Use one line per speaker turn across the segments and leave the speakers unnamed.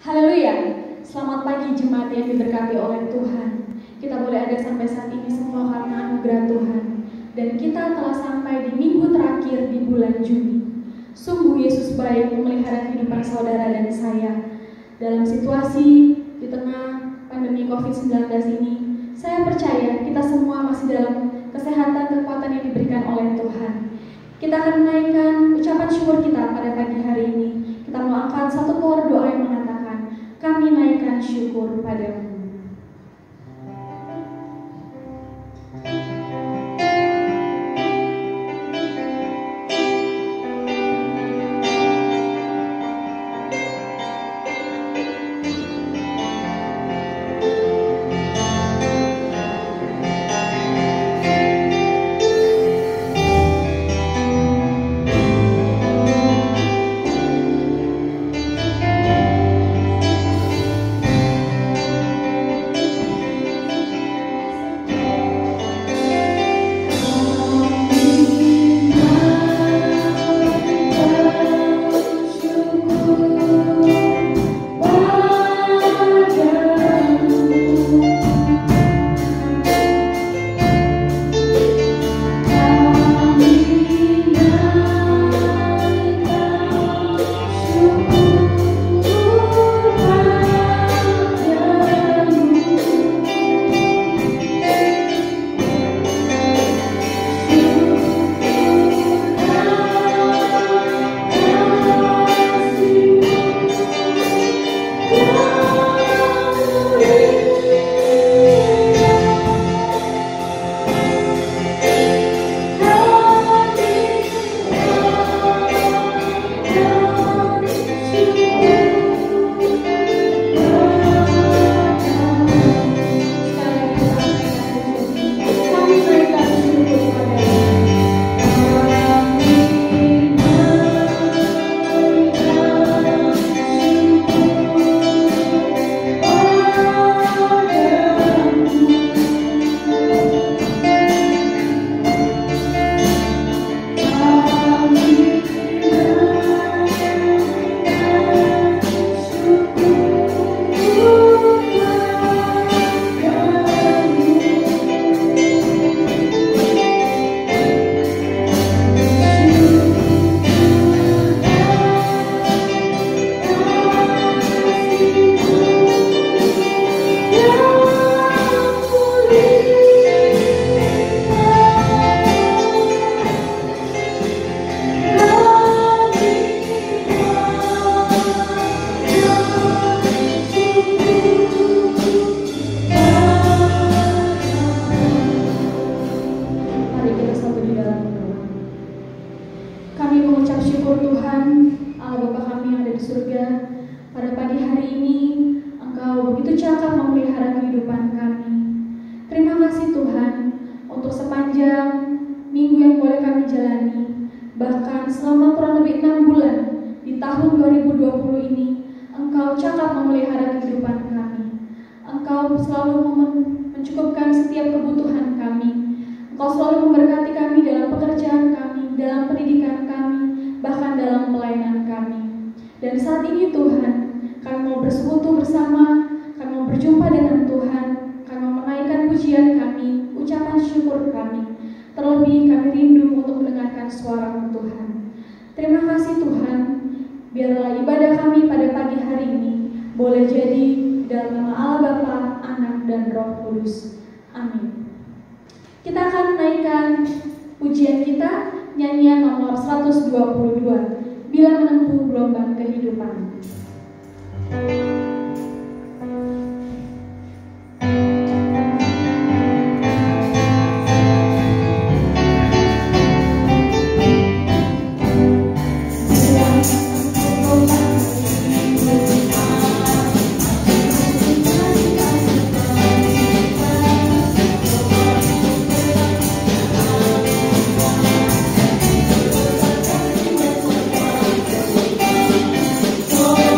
Haleluya, selamat pagi jemaat yang diberkati oleh Tuhan. Kita boleh ada sampai saat ini semua karena anugerah Tuhan. Dan kita telah sampai di minggu terakhir di bulan Juni. Sungguh Yesus baik memelihara kehidupan saudara dan saya. Dalam situasi di tengah pandemi COVID-19 ini, saya percaya kita semua masih dalam kesehatan kekuatan yang diberikan oleh Tuhan. Kita akan menaikkan ucapan syukur kita pada pagi hari ini. Kita mau angkat satu koor doa yang mengatakan, kami naikkan syukur padamu.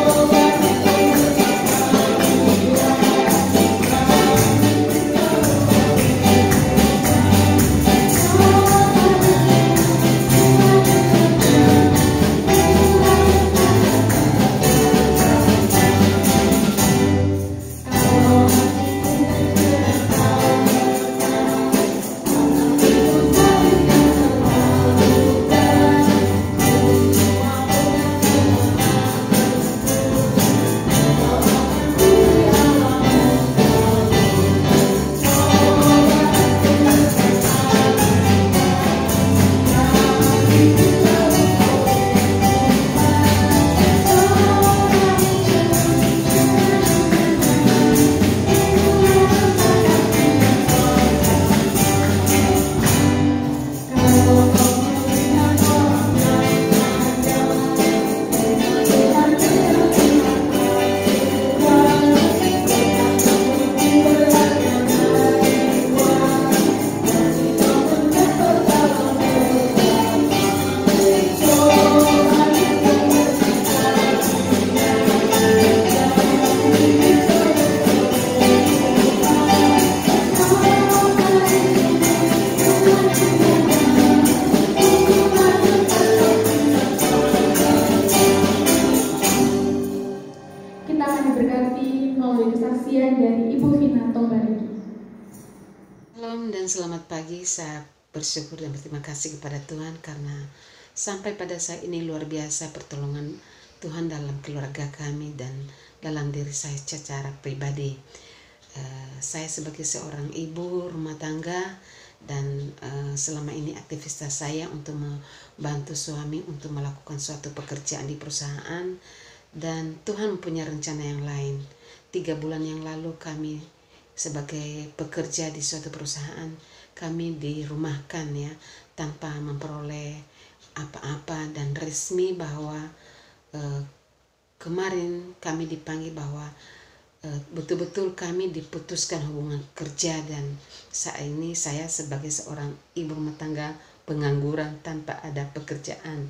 Oh
kesaksian dari Ibu Vina Tombaregi.
Shalom dan selamat pagi. Saya bersyukur dan berterima kasih kepada Tuhan karena sampai pada saat ini luar biasa pertolongan Tuhan dalam keluarga kami dan dalam diri saya secara pribadi. Saya sebagai seorang ibu rumah tangga dan selama ini aktivitas saya untuk membantu suami untuk melakukan suatu pekerjaan di perusahaan, dan Tuhan punya rencana yang lain. 3 bulan yang lalu kami sebagai pekerja di suatu perusahaan, kami dirumahkan ya, tanpa memperoleh apa-apa, dan resmi bahwa kemarin kami dipanggil bahwa betul-betul kami diputuskan hubungan kerja, dan saat ini saya sebagai seorang ibu rumah tangga pengangguran tanpa ada pekerjaan.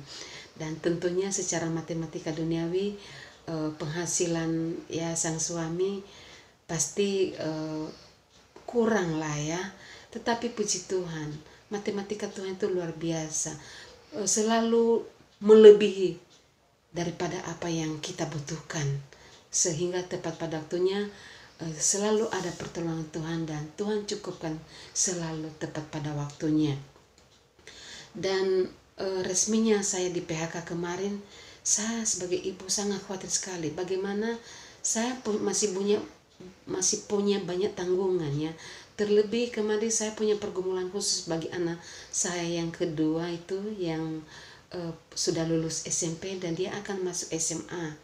Dan tentunya secara matematika duniawi penghasilan ya sang suami pasti kurang lah ya, tetapi puji Tuhan, matematika Tuhan itu luar biasa, selalu melebihi daripada apa yang kita butuhkan, sehingga tepat pada waktunya selalu ada pertolongan Tuhan, dan Tuhan cukupkan selalu tepat pada waktunya. Dan resminya saya di PHK kemarin, saya sebagai ibu sangat khawatir sekali bagaimana saya masih punya banyak tanggungan ya. Terlebih kemarin saya punya pergumulan khusus bagi anak saya yang kedua itu yang sudah lulus SMP dan dia akan masuk SMA.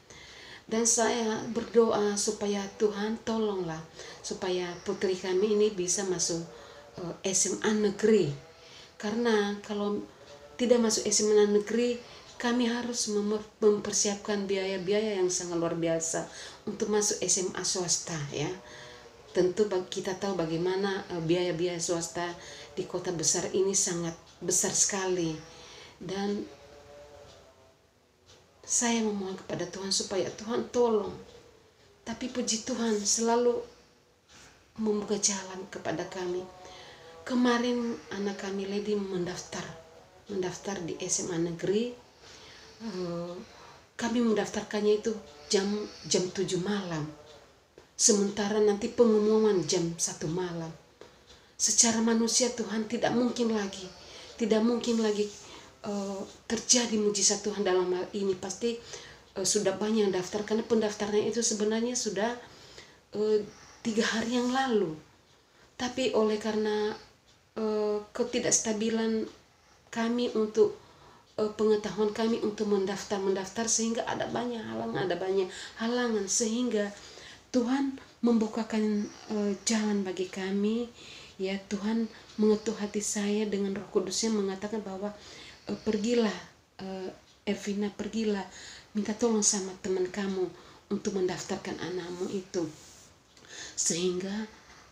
Dan saya berdoa supaya Tuhan tolonglah supaya putri kami ini bisa masuk SMA negeri. Karena kalau tidak masuk SMA negeri, kami harus mempersiapkan biaya-biaya yang sangat luar biasa untuk masuk SMA swasta ya. Tentu kita tahu bagaimana biaya-biaya swasta di kota besar ini sangat besar sekali. Dan saya memohon kepada Tuhan supaya Tuhan tolong. Tapi puji Tuhan selalu membuka jalan kepada kami. Kemarin anak kami Lady mendaftar di SMA negeri. Kami mendaftarkannya itu jam 7 malam. Sementara nanti pengumuman jam 1 malam. Secara manusia Tuhan tidak mungkin lagi terjadi mujizat Tuhan dalam hal ini. Pasti sudah banyak yang daftar, karena pendaftaran itu sebenarnya sudah 3 hari yang lalu. Tapi oleh karena ketidakstabilan kami untuk pengetahuan kami untuk mendaftar sehingga ada banyak halangan, sehingga Tuhan membukakan jalan bagi kami ya. Tuhan mengetuk hati saya dengan Roh Kudusnya mengatakan bahwa pergilah Ervina, pergilah minta tolong sama teman kamu untuk mendaftarkan anakmu itu. Sehingga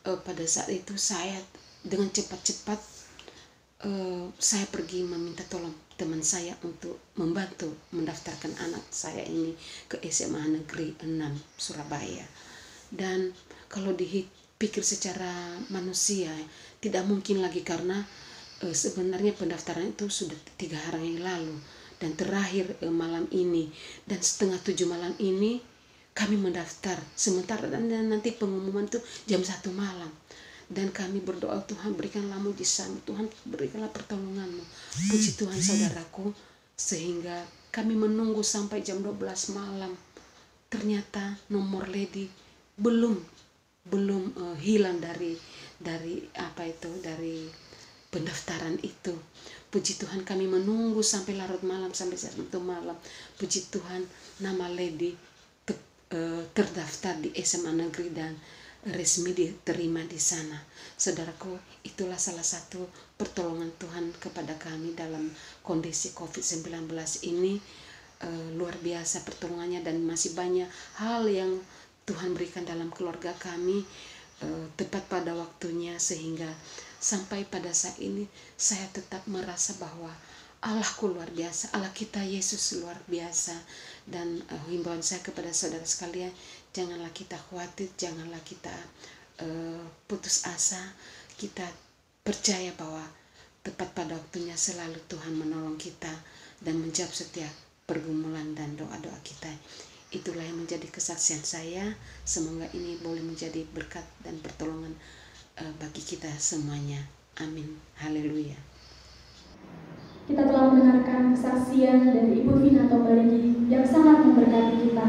pada saat itu saya dengan cepat-cepat saya pergi meminta tolong teman saya untuk membantu mendaftarkan anak saya ini ke SMA Negeri 6 Surabaya. Dan kalau dipikir secara manusia tidak mungkin lagi, karena sebenarnya pendaftaran itu sudah 3 hari yang lalu dan terakhir malam ini, dan 6:30 malam ini kami mendaftar. Sementara dan nanti pengumuman itu jam 1 malam. Dan kami berdoa, Tuhan berikanlah mujizat, Tuhan berikanlah pertolongan-Mu. Puji Tuhan saudaraku, sehingga kami menunggu sampai jam 12 malam. Ternyata nomor Lady belum hilang dari pendaftaran itu. Puji Tuhan, kami menunggu sampai larut malam, sampai 1 malam. Puji Tuhan, nama Lady terdaftar di SMA negeri dan resmi diterima di sana. Saudaraku, itulah salah satu pertolongan Tuhan kepada kami dalam kondisi COVID-19 ini. Luar biasa pertolongannya, dan masih banyak hal yang Tuhan berikan dalam keluarga kami tepat pada waktunya, sehingga sampai pada saat ini saya tetap merasa bahwa Allahku luar biasa, Allah kita Yesus luar biasa. Dan himbauan saya kepada saudara sekalian, janganlah kita khawatir, janganlah kita putus asa. Kita percaya bahwa tepat pada waktunya selalu Tuhan menolong kita dan menjawab setiap pergumulan dan doa-doa kita. Itulah yang menjadi kesaksian saya. Semoga ini boleh menjadi berkat dan pertolongan bagi kita semuanya. Amin. Haleluya.
Kita telah mendengarkan kesaksian dari Ibu Vina Tombarigi yang sangat memberkati kita,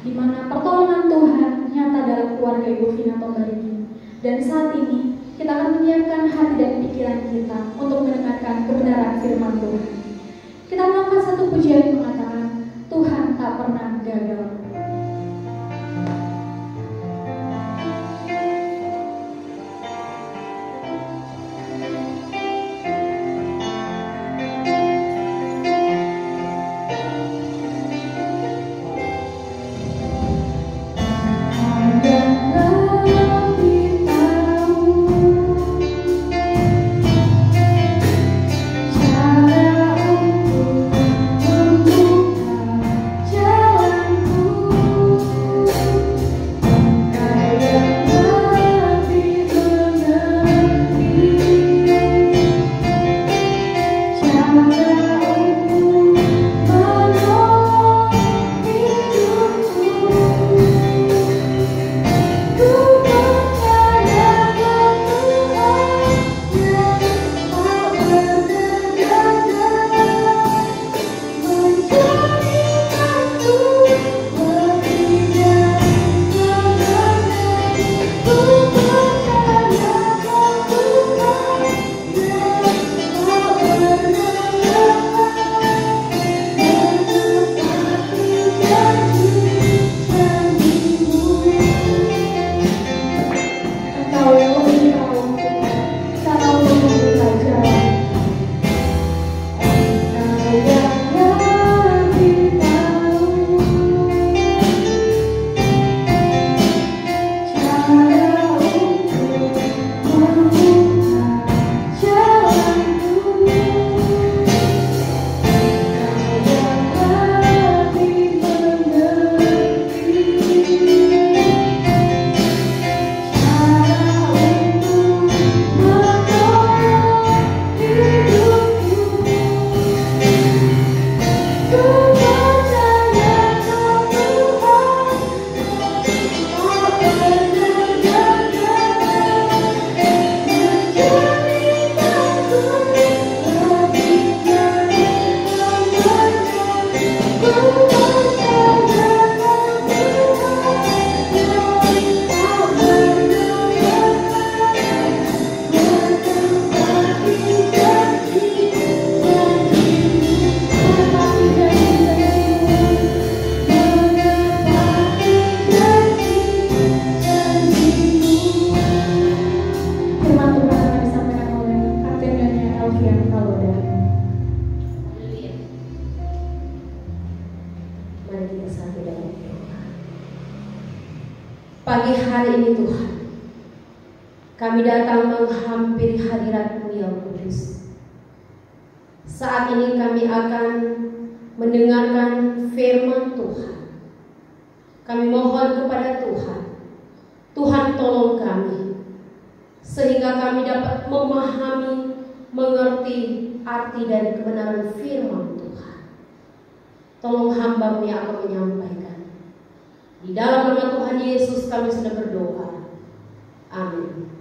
di mana pertolongan Tuhan nyata dalam keluarga Ibu Vina Tombarigi. Dan saat ini kita akan menyiapkan hati dan pikiran kita untuk mendengarkan kebenaran firman Tuhan. Kita melakukan satu pujian yang mengatakan, Tuhan tak pernah gagal.
Pagi hari ini Tuhan, kami datang menghampiri hadirat-Mu yang kudus. Saat ini kami akan mendengarkan firman Tuhan. Kami mohon kepada Tuhan, Tuhan tolong kami, sehingga kami dapat memahami, mengerti arti dari kebenaran firman Tuhan. Tolong hamba-Mu yang akan menyampaikan. Di dalam nama Tuhan Yesus kami sudah berdoa. Amin.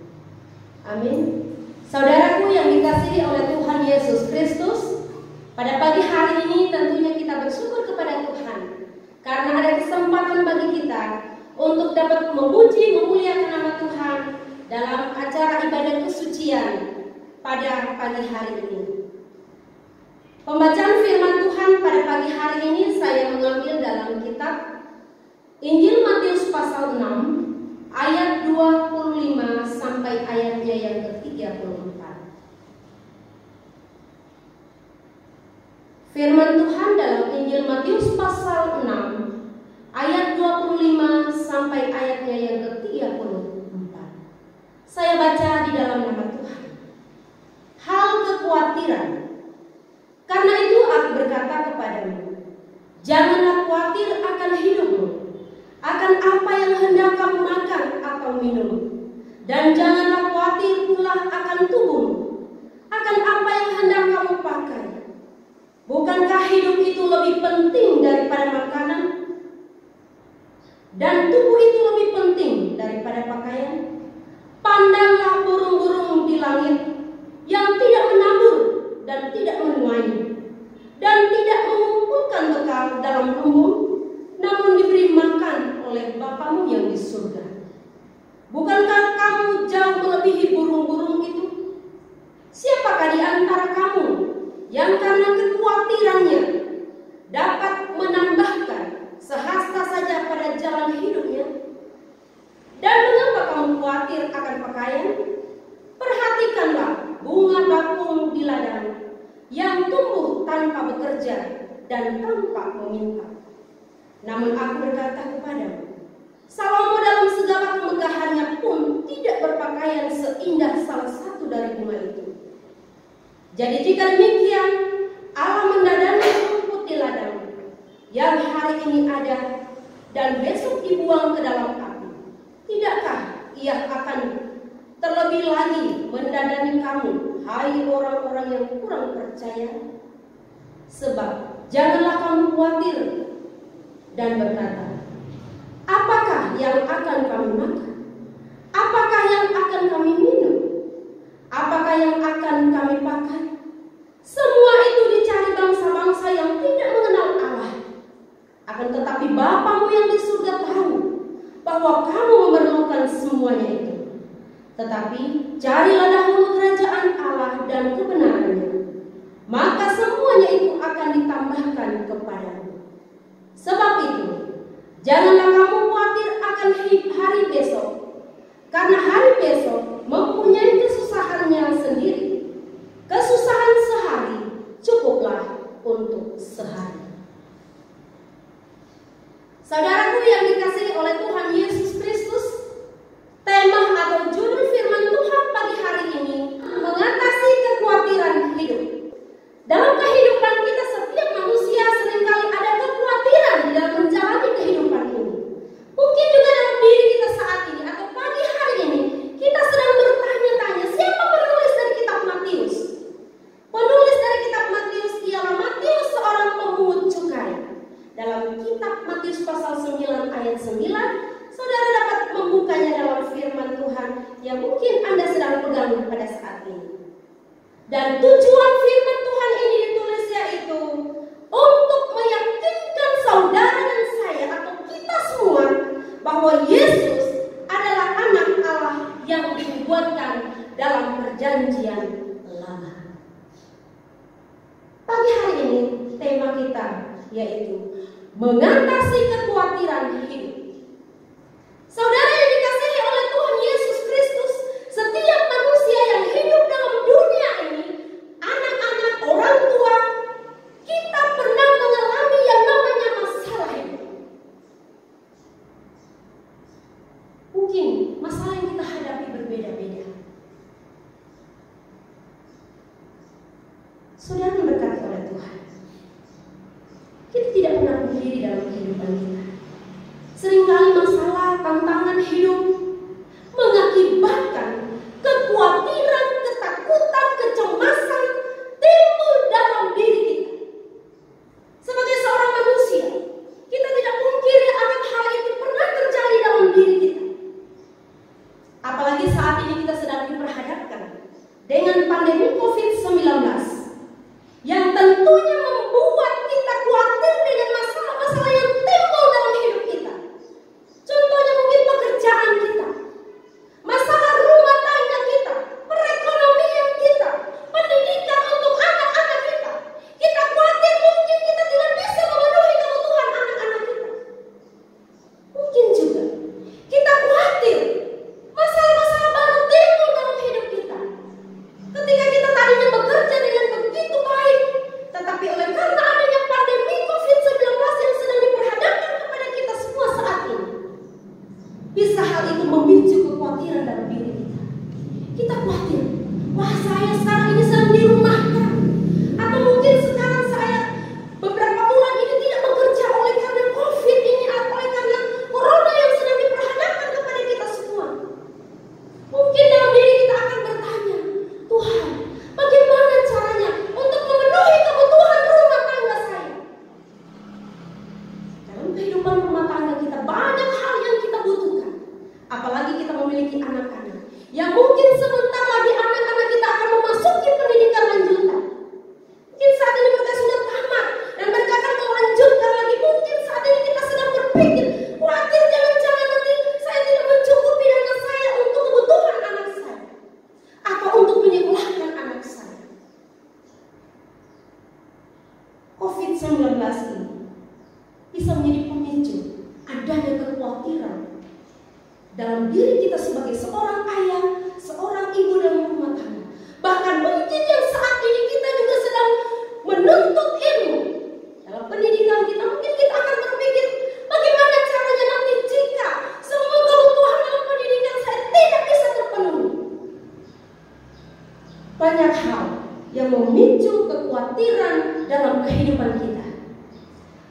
Amin. Saudaraku yang dikasihi oleh Tuhan Yesus Kristus, pada pagi hari ini tentunya kita bersyukur kepada Tuhan karena ada kesempatan bagi kita untuk dapat memuji, memuliakan nama Tuhan dalam acara ibadah kesucian pada pagi hari ini. Pembacaan firman Tuhan pada pagi hari ini saya mengambil dalam kitab Injil Matius pasal 6 ayat 25 sampai ayatnya yang ke-34. Firman Tuhan dalam Injil Matius pasal 6 ayat 25 sampai ayatnya yang ke-34. Saya baca di dalam nama Tuhan. Hal kekhawatiran. Karena itu aku berkata kepadamu, janganlah khawatir akan hidupmu, akan apa yang hendak kamu makan atau minum, dan janganlah khawatir pula akan tubuhmu, akan apa yang hendak kamu pakai. Bukankah hidup itu lebih penting daripada makanan, dan tubuh itu lebih penting daripada pakaian? Pandanglah burung-burung di langit yang tidak menabur dan tidak menuai dan tidak mengumpulkan bekal dalam lumbung, namun diberi makan oleh Bapamu yang di surga. Bukankah kamu jauh melebihi burung-burung itu? Siapakah di antara kamu yang karena kekhawatirannya dapat menambahkan sehasta saja pada jalan hidupnya? Dan mengapa kamu khawatir akan pakaian? Perhatikanlah bunga bakung di ladang yang tumbuh tanpa bekerja dan tanpa meminta. Namun aku berkata kepadamu, Salomo dalam segala kemegahannya pun tidak berpakaian seindah salah satu dari bunga itu. Jadi jika demikian, Allah mendadani rumput di ladang yang hari ini ada dan besok dibuang ke dalam api. Tidakkah Ia akan terlebih lagi mendadani kamu, hai orang-orang yang kurang percaya? Sebab janganlah kamu khawatir dan berkata, apakah yang akan kami makan? Apakah yang akan kami minum? Apakah yang akan kami pakai? Semua itu dicari bangsa-bangsa yang tidak mengenal Allah. Akan tetapi Bapamu yang di surga tahu bahwa kamu memerlukan semuanya itu. Tetapi carilah dahulu kerajaan Allah dan kebenarannya, maka semuanya itu akan ditambahkan kepadamu. Sebab itu, janganlah kamu khawatir akan hari besok, karena hari besok mempunyai kesusahannya sendiri. Kesusahan sehari cukuplah untuk sehari. Saudaraku yang dikasihi oleh Tuhan Yesus Kristus, tema atau judul firman Tuhan pagi hari ini mengatasi kekhawatiran hidup. Dalam kehidupan kita, setiap manusia seringkali ada kekhawatiran di dalam menjalani kehidupan ini. Mungkin juga dalam diri kita saat ini atau pagi hari ini kita sedang bertanya-tanya, siapa penulis dari kitab Matius? Penulis dari kitab Matius ialah Matius, seorang pemungut cukai. Dalam kitab Matius pasal 9 ayat 9, saudara dapat membukanya dalam firman Tuhan yang mungkin Anda sedang pegang pada saat ini. Dan tujuan firman Tuhan ini ditulis yaitu untuk meyakinkan saudara dan saya atau kita semua bahwa Yesus adalah anak Allah yang dibuatkan dalam perjanjian lama. Pagi hari ini tema kita yaitu mengatasi kekhawatiran hidup. Saudara yang dikasihi oleh Tuhan Yesus Kristus, setiap manusia yang hidup dalam dunia ini, anak-anak, orang tua, kita pernah mengalami yang namanya masalah hidup. Mungkin masalah yang kita hadapi berbeda-beda. Saudara diberkati oleh Tuhan. Kita tidak pernah berdiri dalam kehidupan kita. Seringkali masalah, tantangan hidup mengakibatkan kekhawatiran, ketakutan, kecemasan timbul dalam diri kita. Sebagai seorang manusia, kita tidak mungkiri akan hal itu pernah terjadi dalam diri kita. Apalagi saat ini kita sedang diperhadapkan dengan pandemi COVID-19 yang tentunya membuat kita khawatir dengan masalah-masalah yang timbul dalam hidup kita. Contohnya mungkin pekerjaan kita, masalah rumah tangga kita, perekonomian kita, pendidikan untuk anak-anak kita. Kita khawatir mungkin kita tidak bisa memenuhi kebutuhan anak-anak kita. Mungkin juga kita khawatir masalah-masalah baru timbul dalam hidup kita. Ketika kita tadinya bekerja dengan begitu baik, tetapi oleh karena adanya pandemi COVID-19 yang sedang diperhadapkan kepada kita semua saat ini, bisa hal itu memicu kekhawatiran dalam diri kita. Kita khawatir, wah saya sekarang ini sedang dirumahkan, atau mungkin sekarang saya beberapa bulan ini tidak bekerja oleh karena COVID ini, atau oleh karena corona yang sedang diperhadapkan kepada kita semua. Mungkin dalam diri kita akan bertanya, Tuhan, bagaimana caranya untuk memenuhi kebutuhan rumah tangga saya? Dalam kehidupan rumah tangga kita banyak hal memiliki anak-anak, yang mungkin sebentar lagi anak-anak kita akan memasuki pendidikan lanjutan. Mungkin saat ini mereka sudah tamat dan mereka akan melanjutkan lagi. Mungkin saat ini kita sedang berpikir, khawatir jangan-jangan nanti saya tidak mencukupi dana saya untuk kebutuhan anak saya atau untuk menyekolahkan anak saya. COVID-19 ini bisa menjadi pemicu adanya kekhawatiran dalam diri kita sebagai seorang ayah, seorang ibu dalam rumah tangga. Bahkan mungkin yang saat ini kita juga sedang menuntut ilmu dalam pendidikan kita. Mungkin kita akan berpikir, bagaimana caranya nanti jika semua kebutuhan dalam pendidikan saya tidak bisa terpenuhi. Banyak hal yang memicu kekhawatiran dalam kehidupan kita.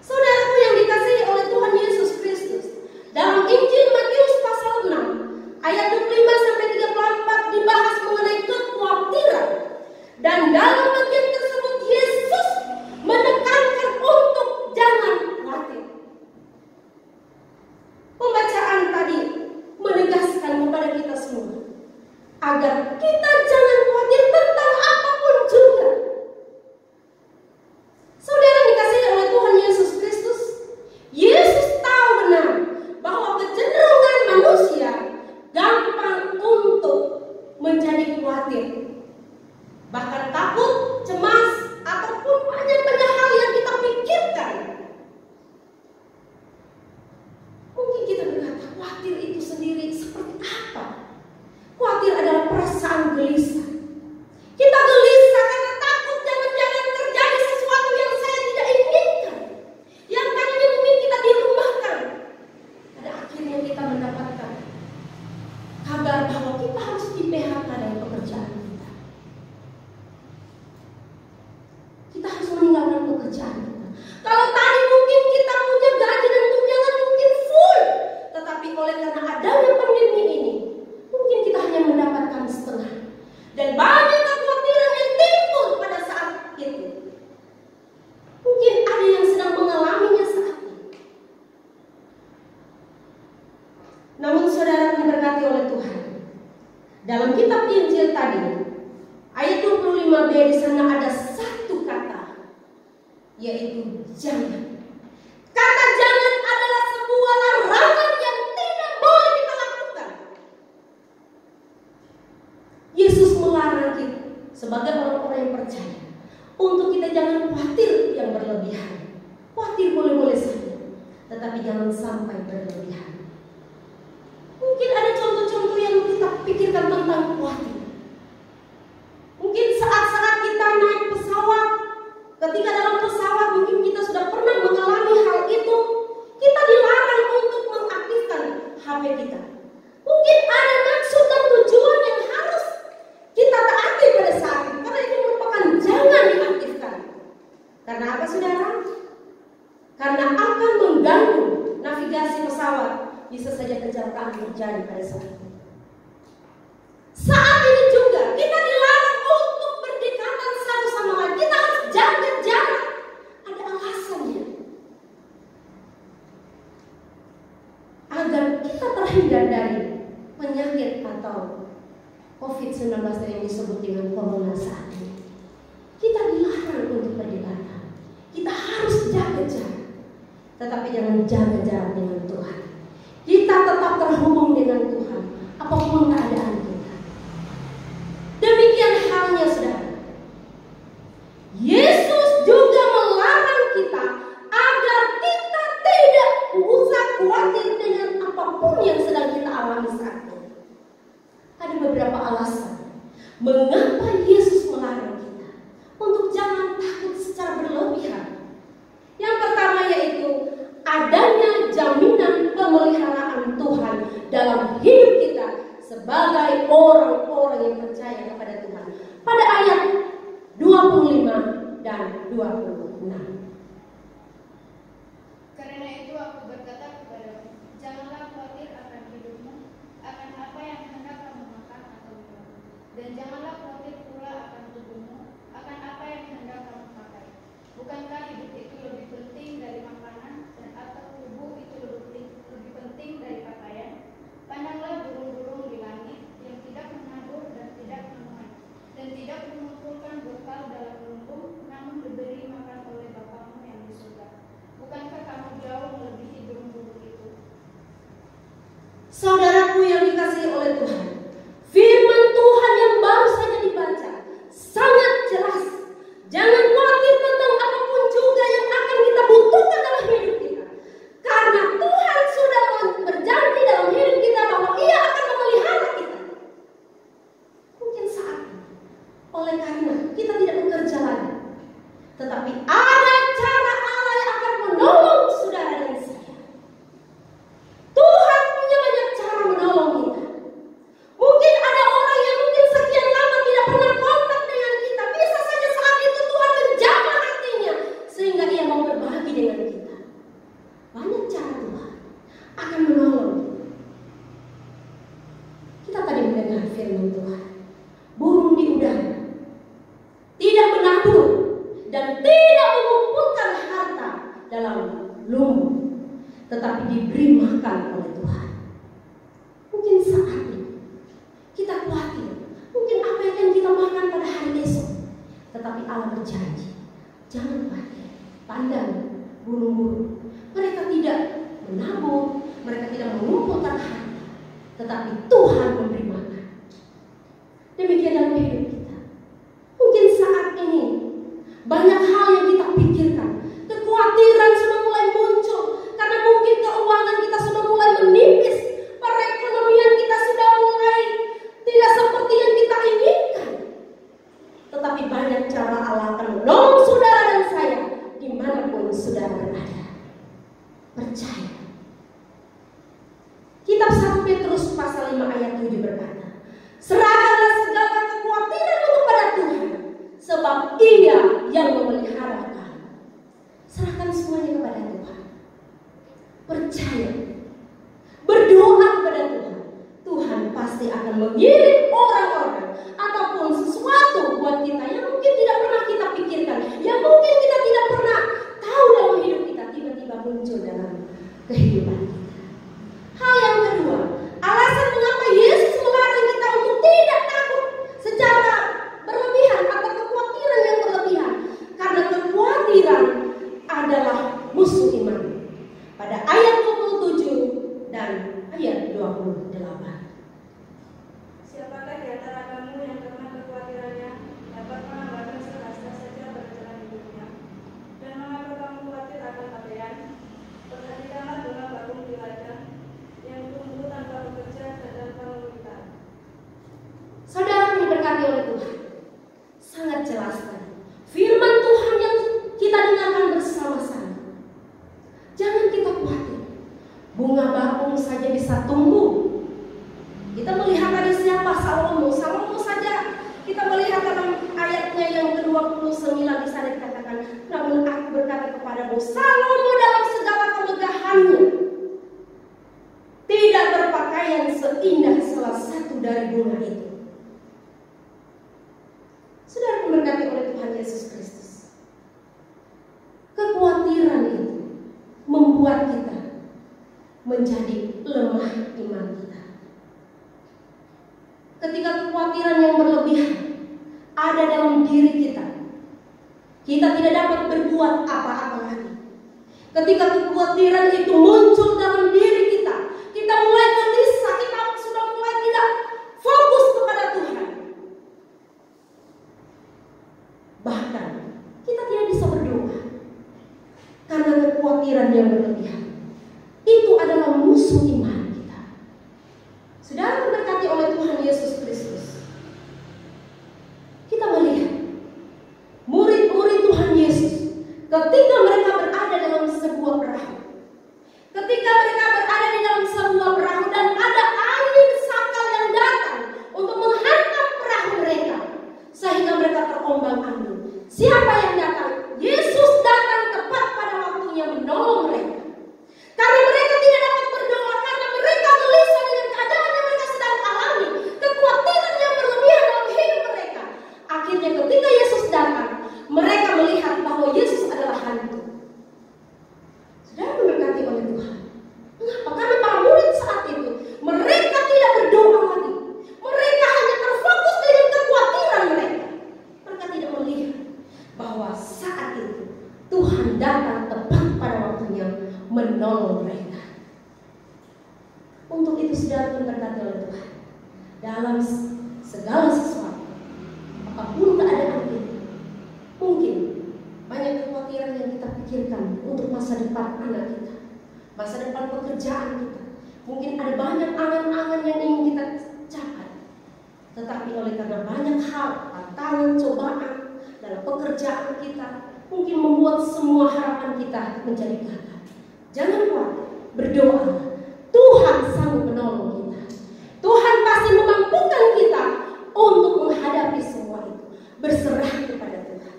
Saudaraku yang dikasihi oleh Tuhan Yesus Kristus, dalam Injil Matius pasal 6 ayat 25 sampai 34 dibahas mengenai kekhawatiran, dan dalam bagian tersebut Yesus menekankan untuk jangan khawatir. Pembacaan tadi menegaskan kepada kita semua agar kita jangan khawatir tentang apapun juga. Saudara dikasihi oleh Tuhan Yesus Kristus, Yesus tahu benar bahwa kecenderungan manusia gampang untuk menjadi khawatir, bahkan takut, cemas, ataupun banyak hal yang kita pikirkan. Mungkin kita berkata, khawatir itu sendiri seperti apa? Khawatir adalah perasaan gelisah. Kita gelisah karena takut jangan-jangan terjadi sesuatu yang saya tidak inginkan. Yang tadinya mungkin kita dirumahkan, pada akhirnya kita mendapatkan kabar bahwa kita harus di PHK dari pekerjaan kita. Kita harus meninggalkan pekerjaan kita. Kalau tadi mungkin kita punya gaji dan tunjangan mungkin full, tetapi oleh karena adanya pandemi ini, mungkin kita hanya mendapatkan setengah. Dan banyak kekhawatiran yang timbul pada saat itu. Mungkin ada yang sedang mengalaminya saat ini. Namun saudara diberkati oleh Tuhan, dalam kitab Injil tadi ayat 25b di sana ada satu kata, yaitu jangan. Kata jangan adalah sebuah larangan yang tidak boleh kita lakukan. Yesus melarang kita sebagai orang-orang yang percaya untuk kita jangan khawatir yang berlebihan. Khawatir boleh-boleh saja, tetapi jangan sampai berlebihan. Mungkin ada contoh-contoh yang kita pikirkan tentang khawatir. Mungkin saat-saat kita naik pesawat, ketika dalam pesawat mungkin kita sudah pernah mengalami hal itu, kita dilarang untuk mengaktifkan HP kita. Mungkin ada maksud dan tujuan yang harus kita taati pada saat itu, karena itu merupakan jangan diaktifkan. Karena apa saudara? Karena akan mengganggu navigasi pesawat, bisa saja kecelakaan terjadi pada saat itu. Saat ini juga kita dilarang untuk berdekatan satu sama lain. Kita harus jaga jarak. Ada alasannya, agar kita terhindar dari penyakit atau COVID-19 yang disebut dengan corona saat ini. Kita dilarang untuk berdekatan. Kita harus jaga jarak, tetapi jangan jaga jarak dengan Tuhan. Kita tetap terhubung dengan Tuhan apapun keadaan kita. Demikian halnya saudara, Yesus juga melarang kita agar kita tidak usah khawatir dengan apapun yang sedang kita alami saat ini. Ada beberapa alasan mengapa Yesus melarang kita untuk jangan takut secara berlebihan. Yang pertama yaitu adanya jaminan pemeliharaan Tuhan dalam hidup kita sebagai orang-orang yang percaya kepada Tuhan. Pada ayat 25 dan 26.
Karena itu aku berkata kepadamu, janganlah khawatir akan hidupmu, akan apa yang hendak kamu makan atau minum, dan janganlah khawatir pula akan tubuhmu,
Saudaraku yang dikasihi oleh Tuhan, firman Tuhan yang baru saja dibaca sangat jelas. Jangan khawatir tentang apapun juga yang akan kita butuhkan dalam hidup kita, karena Tuhan sudah berjanji dalam hidup kita bahwa Ia akan memelihara kita. Mungkin saat ini, oleh karena kita tidak bekerja lagi, tetapi ada cara Allah yang akan menolong saudara dan saya. Tuhan punya banyak cara menolong kita. Mungkin ada orang yang mungkin sekian lama tidak pernah kontak dengan kita. Bisa saja saat itu Tuhan menjamah hatinya sehingga ia mau berbagi dengan kita. Banyak cara Tuhan akan menolong. Kita tadi mendengar firman Tuhan. Burung di udara tidak menabur dan tidak mengumpulkan harta dalam lumbung, tetapi diberi makan oleh Tuhan. Mungkin saat ini kita khawatir, mungkin apa yang akan kita makan pada hari esok, tetapi Allah berjanji, jangan khawatir. Pandang burung-burung, mereka tidak menabur, mereka tidak mengumpulkan harta, tetapi Tuhan memberi makan. Demikian dalam hidup kita. Mungkin saat ini banyak hal yang kita pikirkan, kekhawatiran sudah mulai muncul karena mungkin keuangan kita sudah mulai menipis, perekonomian kita sudah mulai tidak seperti yang kita inginkan. Tetapi banyak cara Allah akan menolong saudara dan saya dimanapun saudara berada. Percaya. Kitab 1 Petrus pasal 5 ayat 7 berkata, serahkanlah segala kekhawatiranmu kepada Tuhan, sebab Ia yang memelihara kamu. Serahkan semuanya kepada Tuhan. Percaya. Berdoa kepada Tuhan. Tuhan pasti akan mengirim orang-orang ataupun sesuatu buat kita yang mungkin tidak pernah kita pikirkan, yang mungkin kita tidak pernah tahu dalam hidup kita, tiba-tiba muncul dalam kehidupan kita. Hal yang kedua, alasan mengapa Yesus melarang kita untuk tidak takut secara berlebihan atau kekhawatiran yang berlebihan, karena kekhawatiran adalah musuh iman. Pada ayat 27 dan ayat 28.
Siapakah di antara kamu yang karena kekhawatirannya dapat menambahkan serasa saja pada jalan hidupnya? Dan mengapa kamu khawatir akan pakaian? Perhatikanlah bunga bakung di ladang yang tumbuh tanpa bekerja dan tanpa meminta.
Saudara diberkati oleh Tuhan. Sangat jelas tadi. Firman Tuhan yang kita dengarkan bersama-sama. Jangan kita khawatir. Bunga bakung saja bisa tumbuh. Kita melihat tadi siapa Salomo. Salomo saja kita melihat dalam ayatnya yang ke-29 di sana dikatakan, namun aku berkata kepadamu, Salomo dalam segala kemegahannya tidak berpakaian seindah salah satu dari bunga itu. Saudara diberkati oleh Tuhan Yesus Kristus. Kekhawatiran itu membuat kita menjadi lemah iman kita. Ketika kekhawatiran yang berlebihan ada dalam diri kita, kita tidak dapat berbuat apa-apa lagi. Ketika kekhawatiran itu muncul dalam diri kita, kita mulai gelisah, kita sudah mulai tidak fokus kepada Tuhan. Bahkan kita tidak bisa berdoa karena kekhawatiran yang berlebihan. Itu adalah musuh iman kita. Saudara diberkati oleh Tuhan Yesus Kristus. Kita melihat murid-murid Tuhan Yesus ketika mereka berada dalam sebuah perahu. Ketika mereka berada di dalam sebuah perahu dan ada angin sakal yang datang untuk menghantam perahu mereka sehingga mereka terombang-ambing. Siapa yang datang? Yesus datang tepat pada waktunya menolong mereka. Karena mereka tidak dapat berdoa karena itu sudah diberkati oleh Tuhan. Dalam segala sesuatu, apapun keadaan kita, mungkin banyak kekhawatiran yang kita pikirkan untuk masa depan anak kita, masa depan pekerjaan kita. Mungkin ada banyak angan-angan yang ingin kita capai, tetapi oleh karena banyak hal, tantangan, cobaan dalam pekerjaan kita, mungkin membuat semua harapan kita menjadi gagal. Jangan khawatir, berdoa. Tuhan sanggup menolong kita. Tuhan pasti memampukan kita untuk menghadapi semua itu. Berserah kepada Tuhan.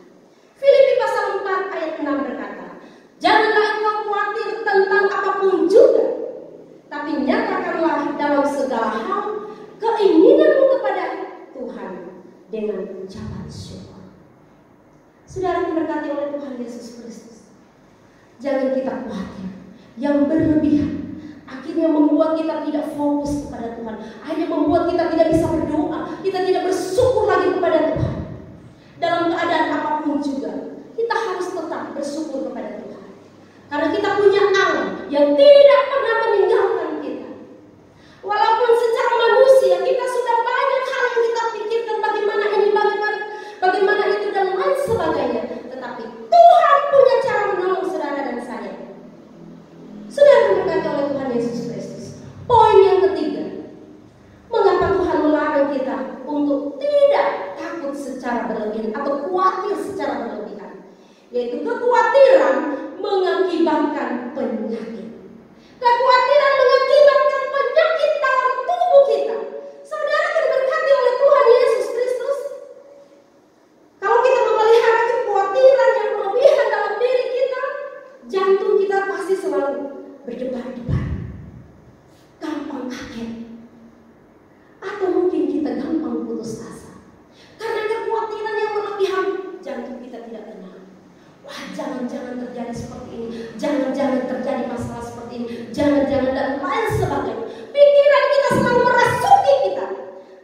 Filipi pasal 4 ayat 6 berkata, janganlah engkau khawatir tentang apapun juga, tapi nyatakanlah dalam segala hal keinginanmu kepada Tuhan dengan ucapan syukur. Saudara diberkati oleh Tuhan Yesus Kristus. Jangan kita khawatir yang berlebihan, akhirnya membuat kita tidak fokus kepada Tuhan, akhirnya membuat kita tidak bisa berdoa, kita tidak bersyukur lagi kepada Tuhan. Dalam keadaan apapun juga, kita harus tetap bersyukur kepada Tuhan, karena kita punya Allah yang tidak pernah meninggalkan kita. Walaupun secara manusia kita sudah banyak hal yang kita pikirkan, bagaimana ini, bagaimana itu dan lain sebagainya, tetapi Tuhan punya cara menolong saudara dan saya. Saudara diberkati oleh Tuhan Yesus Kristus. Poin yang ketiga, mengapa Tuhan melarang kita untuk tidak takut secara berlebihan atau khawatir secara berlebihan, yaitu kekhawatiran mengakibatkan penyakit. Kekhawatiran mengakibatkan penyakit dalam tubuh kita. Saudara diberkati oleh Tuhan Yesus Kristus. Kalau kita memelihara kekhawatiran yang berlebihan dalam diri kita, jantung kita pasti selalu berdebar-debar, gampang kaget, atau mungkin kita gampang putus asa karena kekhawatiran yang berlebihan. Jantung kita tidak tenang. Wah, jangan-jangan terjadi seperti ini, jangan-jangan terjadi masalah seperti ini, jangan-jangan dan lain sebagainya. Pikiran kita selalu merasuki kita.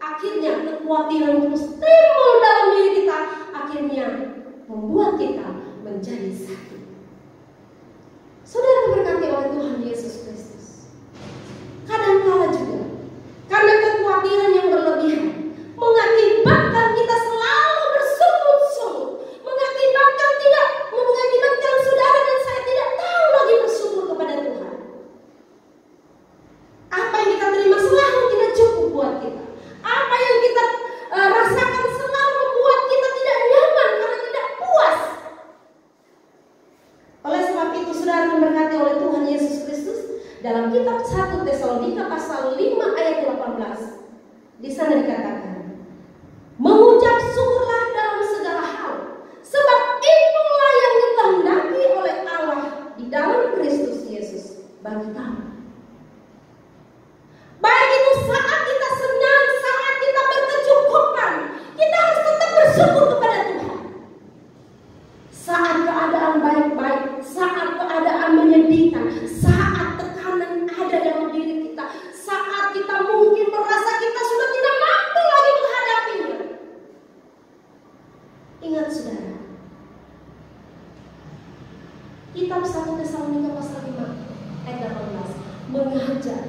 Akhirnya kekhawatiran terus timbul dalam diri kita, akhirnya membuat kita menjadi sakit. Saudara diberkati oleh Tuhan Yesus Kristus. Kadang-kala juga karena kekhawatiran yang berlebihan mengakibatkan kita selalu bersungut-sungut, mengakibatkan saudara dan saya tidak tahu lagi bersyukur kepada Tuhan. Apa yang kita terima selalu tidak cukup buat kita. Apa yang kita rasakan selalu membuat kita tidak nyaman karena tidak puas. Oleh sebab itu saudara diberkati oleh Tuhan Yesus Kristus, dalam kitab 1 Tesalonika pasal 5 ayat 18, di sana dikatakan, mengucap syukurlah dalam segala hal, sebab itulah yang dikehendaki oleh Allah di dalam Kristus Yesus bagi kamu. Baik itu saat kita senang, saat kita berkecukupan, kita harus tetap bersyukur kepada Tuhan. Saat keadaan baik-baik, saat keadaan menyedihkan, saat tekanan ada dalam diri kita, saat kita mungkin merasa kita sudah tidak mampu lagi menghadapinya. Ingat saudara, kitab 1 Tesalonika pasal 5 ayat 18 mengajar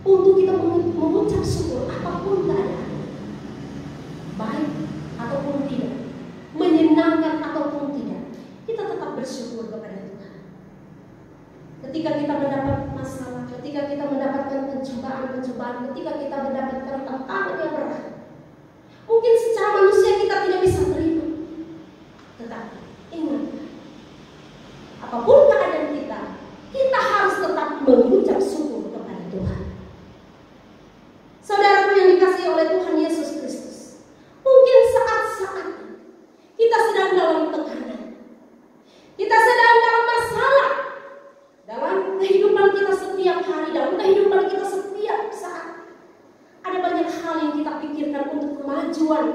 untuk kita mengucap syukur apapun keadaan, baik ataupun tidak, menyenangkan ataupun tidak, kita tetap bersyukur kepada Tuhan. Ketika kita mendapat masalah, ketika kita mendapatkan pencobaan, ketika kita mendapatkan tantangan yang berat, mungkin secara manusia kita tidak bisa terima, tetapi ingat, apapun keadaan kita, kita harus tetap mengucap syukur kepada Tuhan. Saudaraku yang dikasihi oleh Tuhan Yesus Kristus, mungkin saat-saat kita sedang dalam tekanan, kita sedang dalam masalah dalam kehidupan kita setiap hari, dalam kehidupan kita setiap saat. Ada banyak hal yang kita pikirkan untuk kemajuan,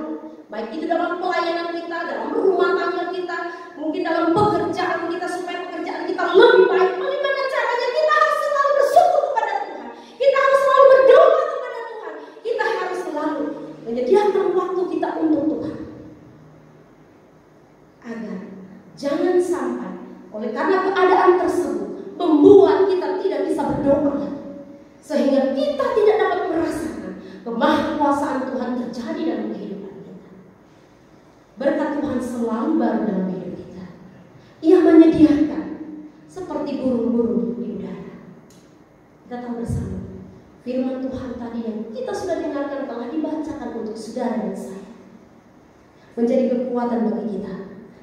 baik itu dalam pelayanan kita, dalam rumah tangga kita, mungkin dalam pekerjaan kita, supaya pekerjaan kita lebih baik. Bagaimana caranya? Kita harus selalu bersyukur kepada Tuhan, kita harus selalu berdoa kepada Tuhan, kita harus selalu menyediakan waktu kita untuk Tuhan, agar jangan sampai oleh karena keadaan tersebut membuat kita tidak bisa berdoa. sehingga kita tidak dapat merasakan kemahakuasaan Tuhan terjadi dalam kehidupan kita. Berkat Tuhan selalu baru dalam hidup kita. Ia menyediakan seperti burung-burung di udara. Kita tahu bersama firman Tuhan tadi yang kita sudah dengarkan telah dibacakan untuk saudara dan saya, menjadi kekuatan bagi kita.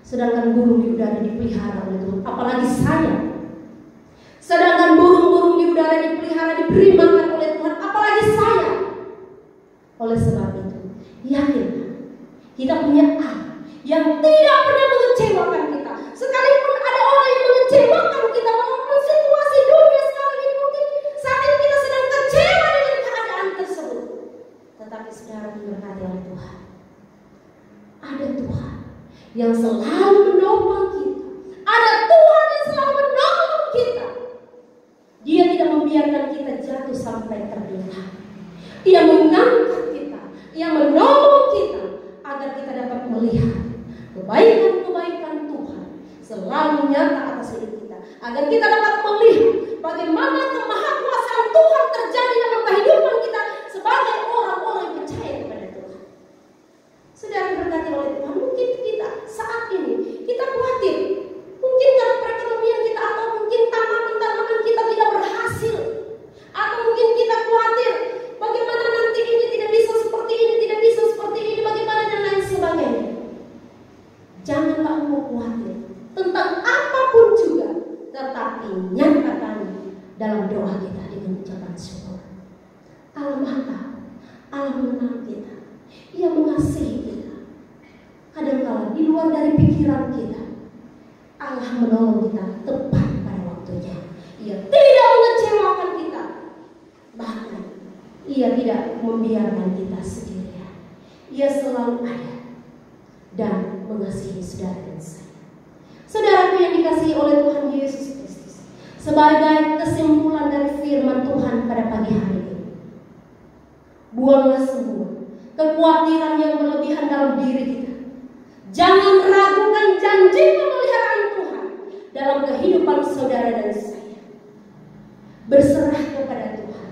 Sedangkan burung di udara dipelihara oleh Tuhan, apalagi saya. Sedangkan burung-burung di udara dipelihara, diberi makan oleh Tuhan, apalagi saya. Oleh sebab itu, yakinlah kita punya Allah yang tidak pernah mengecewakan kita. Sekalipun ada orang yang mengecewakan kita, walaupun situasi dunia sekarang ini mungkin saat ini kita sedang kecewa dengan keadaan tersebut, tetapi saudara diberkati oleh Tuhan. Ada Tuhan yang selalu menopang kita. Ada Tuhan yang selalu menolong kita. Dia tidak membiarkan kita jatuh sampai terbelah. Dia mengangkat kita, Ia menolong kita agar kita dapat melihat kebaikan-kebaikan Tuhan selalu nyata atas hidup kita, agar kita dapat melihat bagaimana kemahakuasaan Tuhan terjadi dalam kehidupan kita sebagai orang-orang yang percaya kepada Tuhan. Saudara diberkati oleh Tuhan, mungkin kita saat ini kita khawatir, mungkin karena perekonomian kita, atau mungkin tanaman-tanaman kita tidak berhasil, atau mungkin kita khawatir bagaimana nanti ini tidak bisa seperti ini, tidak bisa seperti ini, bagaimana dan lain sebagainya. Janganlah engkau khawatir tentang apapun juga, tetapi nyatakan dalam doa kita dengan ucapan syukur. Allah Maha Tahu, Allah mengenal kita, Ia mengasihi kita. Kadang-kala di luar dari pikiran kita, Allah menolong kita tepat pada waktunya. Ia tidak mengecewakan kita, bahkan Ia tidak membiarkan kita sendirian. Ia selalu ada dan mengasihi saudara dan saya. Saudaraku yang dikasihi oleh Tuhan Yesus Kristus, sebagai kesimpulan dari firman Tuhan pada pagi hari ini, buanglah semua kekhawatiran yang berlebihan dalam diri kita. Jangan ragukan janji pemeliharaan Tuhan dalam kehidupan saudara dan saya. Berserah kepada Tuhan,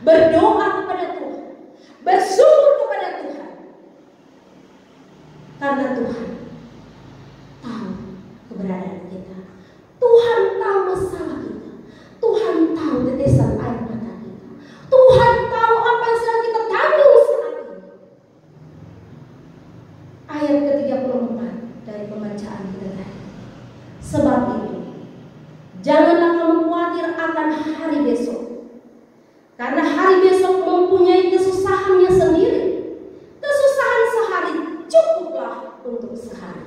berdoa kepada Tuhan, bersyukur kepada Tuhan, karena Tuhan tahu keberadaan kita. Tuhan tahu masalah kita. Tuhan tahu tetesan air mata kita. Tuhan tahu apa yang sedang kita tanggung saat ini. Ayat ke-34 dari pembacaan kita tadi. Sebab itu, janganlah kamu khawatir akan hari besok, karena hari besok mempunyai kesusahannya sendiri. Kesusahan sehari cukuplah untuk sehari.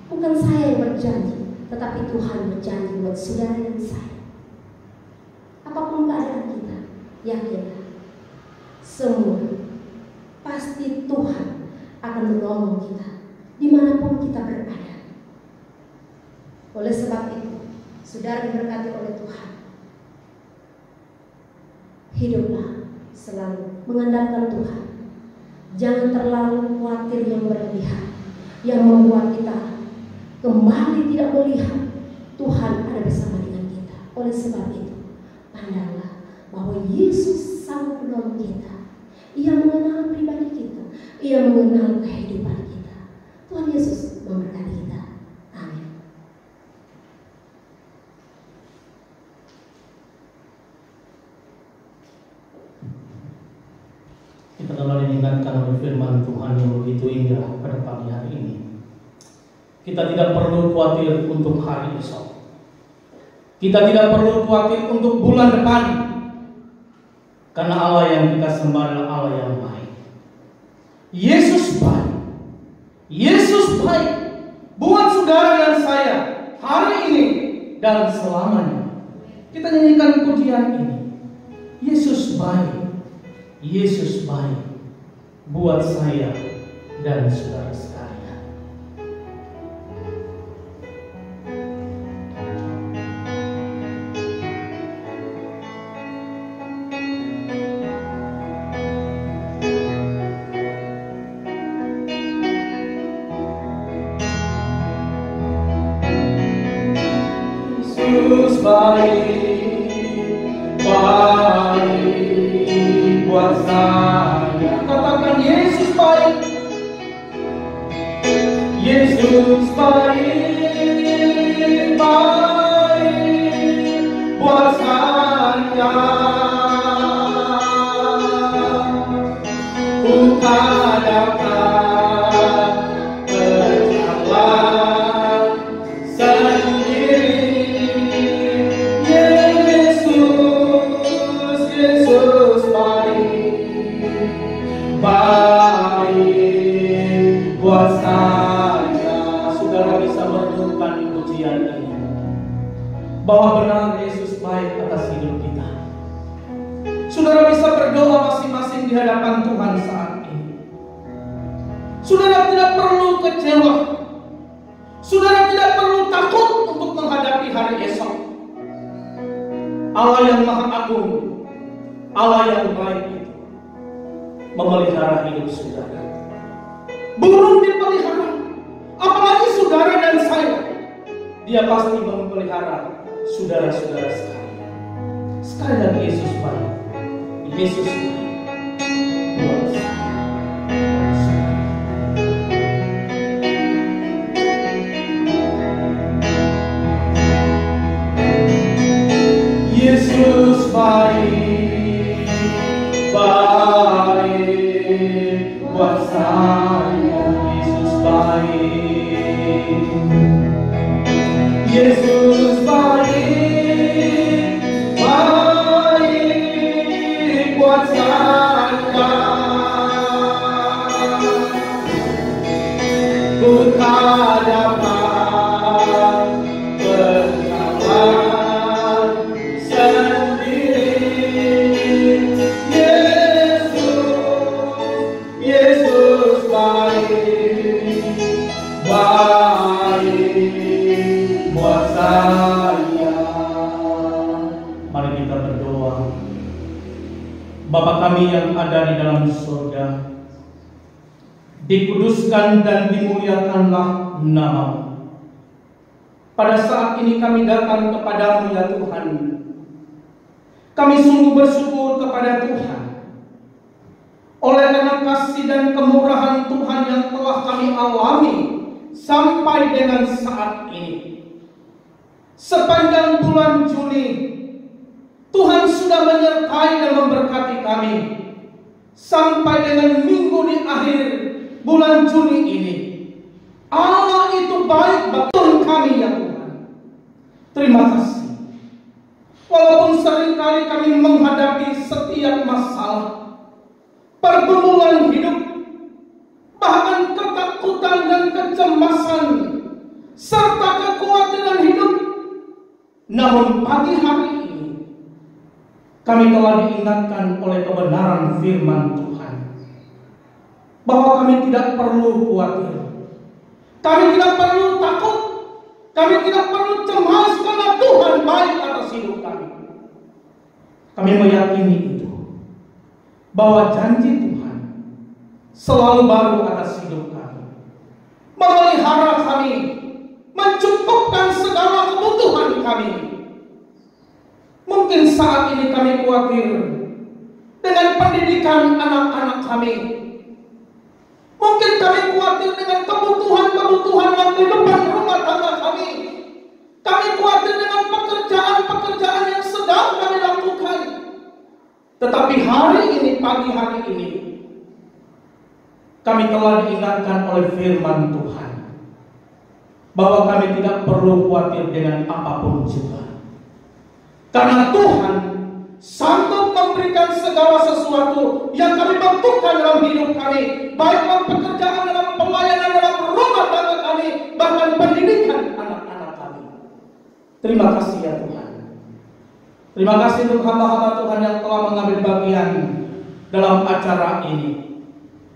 Bukan saya yang berjanji, tetapi Tuhan berjanji buat saudara dan saya. Apapun keadaan kita, yakinlah semua pasti Tuhan akan menolong kita dimanapun kita berada. Oleh sebab itu, saudara diberkati oleh Tuhan, hiduplah selalu mengandalkan Tuhan. Jangan terlalu khawatir yang berlebihan, yang membuat kita kembali tidak melihat Tuhan ada bersama dengan kita. Oleh sebab itu, pandanglah bahwa Yesus sanggup menolong kita. Ia mengenal pribadi kita, Ia mengenal kehidupan kita. Tuhan Yesus memberkati kita. Amin.
Kita telah diingatkan oleh firman Tuhan yang begitu indah pada pagi hari ini. Kita tidak perlu khawatir untuk hari esok. Kita tidak perlu khawatir untuk bulan depan, karena Allah yang kita sembah adalah Allah yang baik. Yesus baik. Yesus baik buat saudara dan saya hari ini dan selamanya. Kita nyanyikan pujian ini. Yesus baik. Yesus baik buat saya dan saudara sekalian. Yesus baik, baik buat saya. Katakan Yesus baik, Yesus baik, baik buat saya. Ku hadapkan berjalan sendiri. Yesus, Yesus baik, baik buat saya. Saudara bisa merenungkan pujian ini, bahwa benar Yesus baik atas hidup kita. Saudara bisa berdoa masing-masing di hadapan Tuhan saat ini. Saudara tidak perlu kecewa. Saudara tidak perlu takut untuk menghadapi hari esok. Allah yang Maha Agung, Allah yang baik itu memelihara hidup saudara. Burung dipelihara, apalagi saudara dan saya. Dia pasti memelihara saudara-saudara sekalian. Sekali lagi Yesus baik. Yesus baik buat saya. Yesus baik, baik buat saya. Yesus baik, Yesus baik, baik buat saya. Ku hadapkan berjalan sendiri. Yesus, Yesus baik, baik buat saya. Mari kita berdoa. Bapa kami yang ada di dalam surga, dikuduskan dan dimuliakanlah nama-Mu. Pada saat ini kami datang kepadamu ya Tuhan. Kami sungguh bersyukur kepada Tuhan oleh karena kasih dan kemurahan Tuhan yang telah kami alami sampai dengan saat ini. Sepanjang bulan Juni, Tuhan sudah menyertai dan memberkati kami sampai dengan minggu di akhir bulan Juni ini. Allah itu baik bagi kami ya Tuhan. Terima kasih. Walaupun seringkali kami menghadapi setiap masalah, pergumulan hidup, bahkan ketakutan dan kecemasan, serta kekhawatiran hidup, namun pagi hari ini kami telah diingatkan oleh kebenaran firman Tuhan bahwa kami tidak perlu khawatir, kami tidak perlu takut, kami tidak perlu cemas karena Tuhan baik atas hidup kami. Kami meyakini itu, bahwa janji Tuhan selalu baru atas hidup kami, memelihara kami, mencukupkan segala kebutuhan kami. Mungkin saat ini kami khawatir dengan pendidikan anak-anak kami. Mungkin kami khawatir dengan kebutuhan-kebutuhan yang di depan rumah tangga kami. Kami khawatir dengan pekerjaan-pekerjaan yang sedang kami lakukan. Tetapi hari ini, pagi hari ini, kami telah diingatkan oleh firman Tuhan bahwa kami tidak perlu khawatir dengan apapun juga. Karena Tuhan sanggup memberikan segala sesuatu yang kami butuhkan dalam hidup kami, baik dalam pekerjaan, dalam pelayanan, dalam rumah tangga kami, bahkan pendidikan anak-anak kami. Terima kasih ya Tuhan. Terima kasih untuk hamba-hamba Tuhan yang telah mengambil bagian dalam acara ini.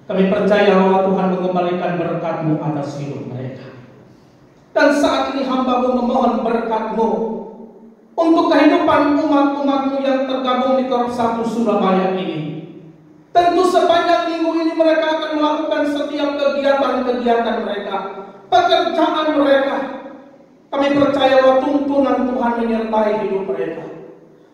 Kami percaya bahwa Tuhan mengembalikan berkat-Mu atas hidup mereka. Dan saat ini hamba-Mu memohon berkat-Mu untuk kehidupan umat-umat-Mu yang tergabung di Korps 1 Surabaya ini. Tentu sepanjang minggu ini mereka akan melakukan setiap kegiatan-kegiatan mereka, pekerjaan mereka. Kami percaya bahwa tuntunan Tuhan menyertai hidup mereka.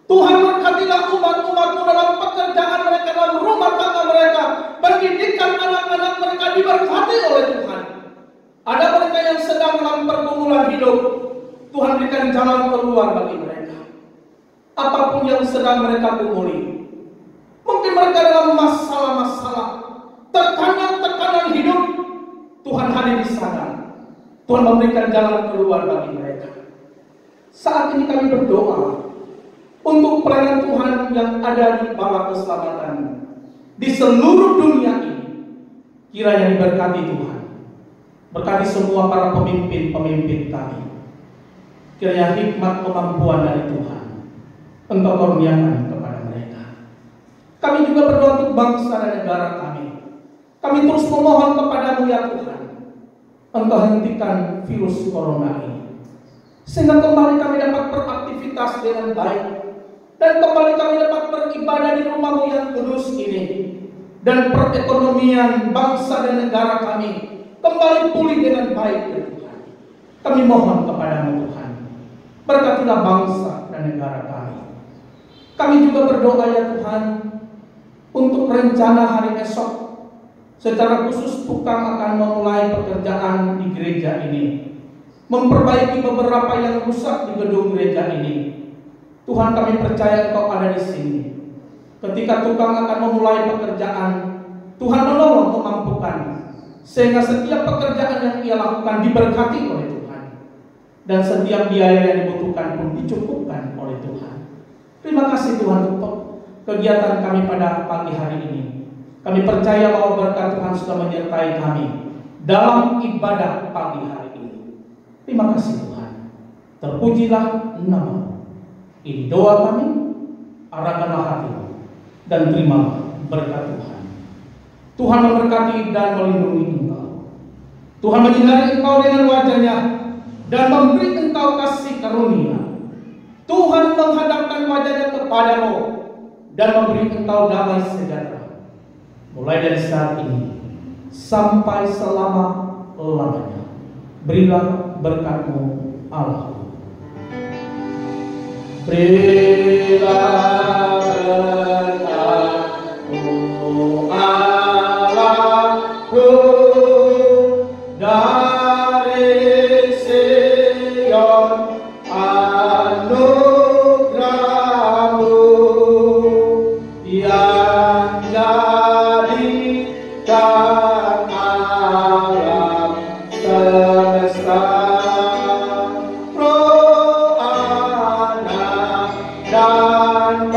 Tuhan berkatilah umat-umat-Mu dalam pekerjaan mereka, dalam rumah tangga mereka, pendidikan anak-anak mereka diberkati oleh Tuhan. Ada mereka yang sedang dalam pergumulan hidup, Tuhan berikan jalan keluar bagi mereka. Apapun yang sedang mereka gumuli, mungkin mereka dalam masalah-masalah, tekanan-tekanan hidup, Tuhan hadir di sana. Tuhan memberikan jalan keluar bagi mereka. Saat ini kami berdoa untuk pelayanan Tuhan yang ada di bawah keselamatan di seluruh dunia ini. Kiranya diberkati Tuhan. Berkati semua para pemimpin-pemimpin kami. Kiranya hikmat kemampuan dari Tuhan Engkau kurniakan kepada mereka. Kami juga berdoa untuk bangsa dan negara kami. Kami terus memohon kepada-Mu ya Tuhan, Engkau hentikan virus corona ini, sehingga kembali kami dapat beraktivitas dengan baik, dan kembali kami dapat beribadah di rumah-Mu yang kudus ini, dan perekonomian bangsa dan negara kami kembali pulih dengan baik ya Tuhan. Kami mohon kepada-Mu Tuhan, berkatilah bangsa dan negara kami. Kami juga berdoa ya Tuhan untuk rencana hari esok. Secara khusus tukang akan memulai pekerjaan di gereja ini, memperbaiki beberapa yang rusak di gedung gereja ini. Tuhan, kami percaya Engkau ada di sini. Ketika tukang akan memulai pekerjaan, Tuhan menolong, memampukan, sehingga setiap pekerjaan yang ia lakukan diberkati oleh Tuhan, dan setiap biaya yang dibutuhkan pun dicukupkan oleh Tuhan. Terima kasih Tuhan untuk kegiatan kami pada pagi hari ini. Kami percaya bahwa berkat Tuhan sudah menyertai kami dalam ibadah pagi hari ini. Terima kasih Tuhan. Terpujilah nama-Mu. Ini doa kami, arahkanlah hati-Mu, dan terimalah berkat Tuhan. Tuhan memberkati dan melindungi engkau. Tuhan menyinari engkau dengan wajah-Nya dan memberi engkau kasih karunia. Tuhan menghadapkan wajah-Nya kepadamu dan memberi engkau damai sejahtera. Mulai dari saat ini sampai selama-lamanya. Berilah berkat-Mu Allah. Berilah berkat-Mu Allahku dari Sion, anugerah-Mu yang jadikan alam semesta. Roh, Anak, dan